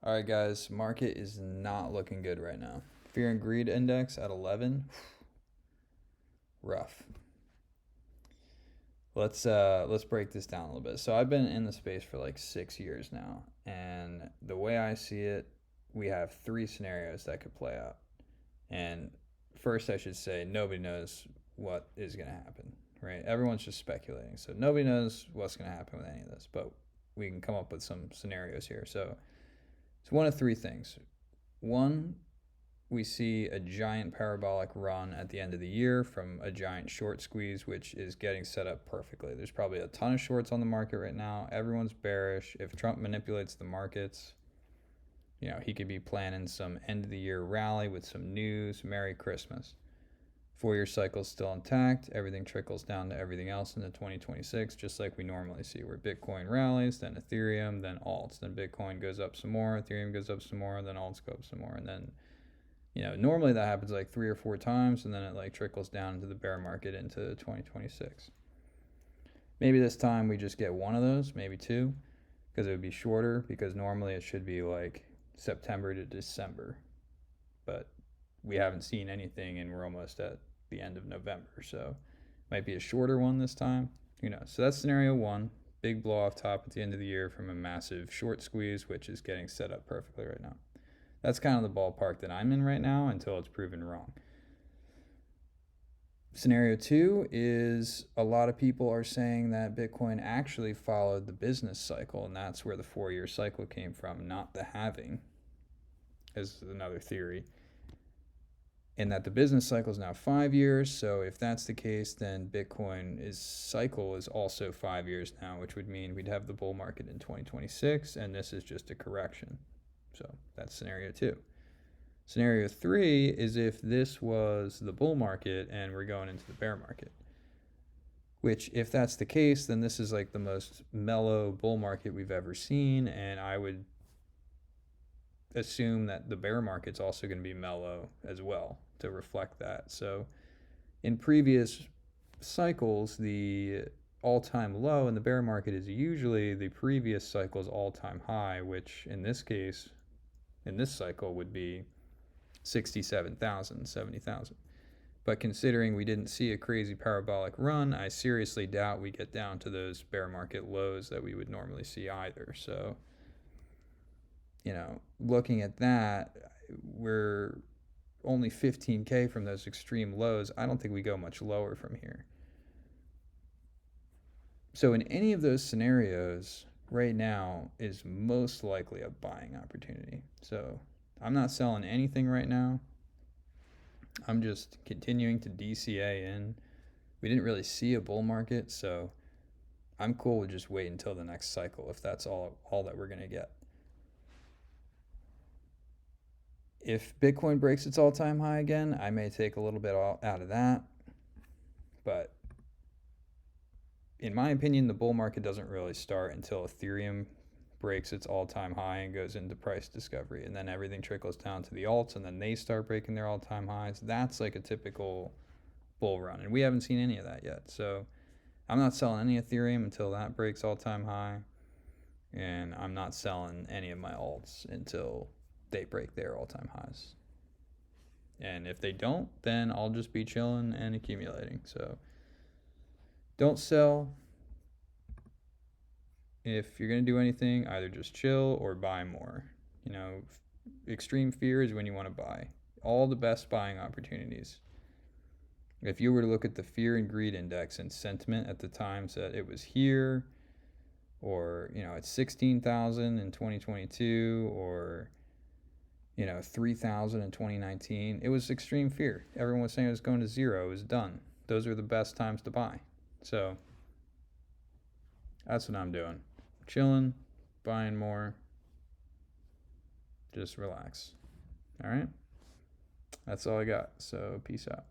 All right, guys, market is not looking good right now. Fear and greed index at 11. Rough. Let's break this down a little bit. So I've been in the space for like 6 years now, and the way I see it, we have three scenarios that could play out. And first, I should say nobody knows what is going to happen, right? Everyone's just speculating. So nobody knows what's going to happen with any of this, but we can come up with some scenarios here. So it's one of three things. One, we see a giant parabolic run at the end of the year from a giant short squeeze, which is getting set up perfectly. There's probably a ton of shorts on the market right now. Everyone's bearish. If Trump manipulates the markets, he could be planning some end of the year rally with some news. Merry Christmas. 4-year cycle's still intact. Everything trickles down to everything else into 2026, just like we normally see, where Bitcoin rallies, then Ethereum, then alts. Then Bitcoin goes up some more, Ethereum goes up some more, then alts go up some more. And then, normally that happens like 3 or 4 times, and then it like trickles down into the bear market into 2026. Maybe this time we just get one of those, maybe two, because it would be shorter, because normally it should be like September to December. But we haven't seen anything, and we're almost at the end of November, so it might be a shorter one this time. Who knows? So that's scenario one. Big blow off top at the end of the year from a massive short squeeze, which is getting set up perfectly right now. That's kind of the ballpark that I'm in right now until it's proven wrong. Scenario two is a lot of people are saying that Bitcoin actually followed the business cycle, and that's where the 4-year cycle came from, not the halving, is another theory. And that the business cycle is now 5 years. So if that's the case, then Bitcoin's cycle is also 5 years now, which would mean we'd have the bull market in 2026, and this is just a correction. So that's scenario two. Scenario three is if this was the bull market and we're going into the bear market, which if that's the case, then this is like the most mellow bull market we've ever seen. And I would assume that the bear market's also going to be mellow as well to reflect that. So in previous cycles, the all-time low in the bear market is usually the previous cycle's all-time high, which in this case, in this cycle, would be 67,000, 70,000. But considering we didn't see a crazy parabolic run, I seriously doubt we get down to those bear market lows that we would normally see either. So, looking at that, we're only 15K from those extreme lows. I don't think we go much lower from here. So in any of those scenarios, right now is most likely a buying opportunity. So I'm not selling anything right now. I'm just continuing to DCA in. We didn't really see a bull market, so I'm cool with just waiting until the next cycle if that's all that we're going to get. If Bitcoin breaks its all-time high again, I may take a little bit out of that. But in my opinion, the bull market doesn't really start until Ethereum breaks its all-time high and goes into price discovery. And then everything trickles down to the alts, and then they start breaking their all-time highs. That's like a typical bull run. And we haven't seen any of that yet. So I'm not selling any Ethereum until that breaks all-time high. And I'm not selling any of my alts until they break their all-time highs. And if they don't, then I'll just be chilling and accumulating. So don't sell. If you're going to do anything, either just chill or buy more. Extreme fear is when you want to buy. All the best buying opportunities. If you were to look at the fear and greed index and sentiment at the times that it was here, or at 16,000 in 2022, or 3,000 in 2019, it was extreme fear. Everyone was saying it was going to zero, it was done. Those are the best times to buy. So that's what I'm doing. Chilling, buying more. Just relax. All right? That's all I got. So peace out.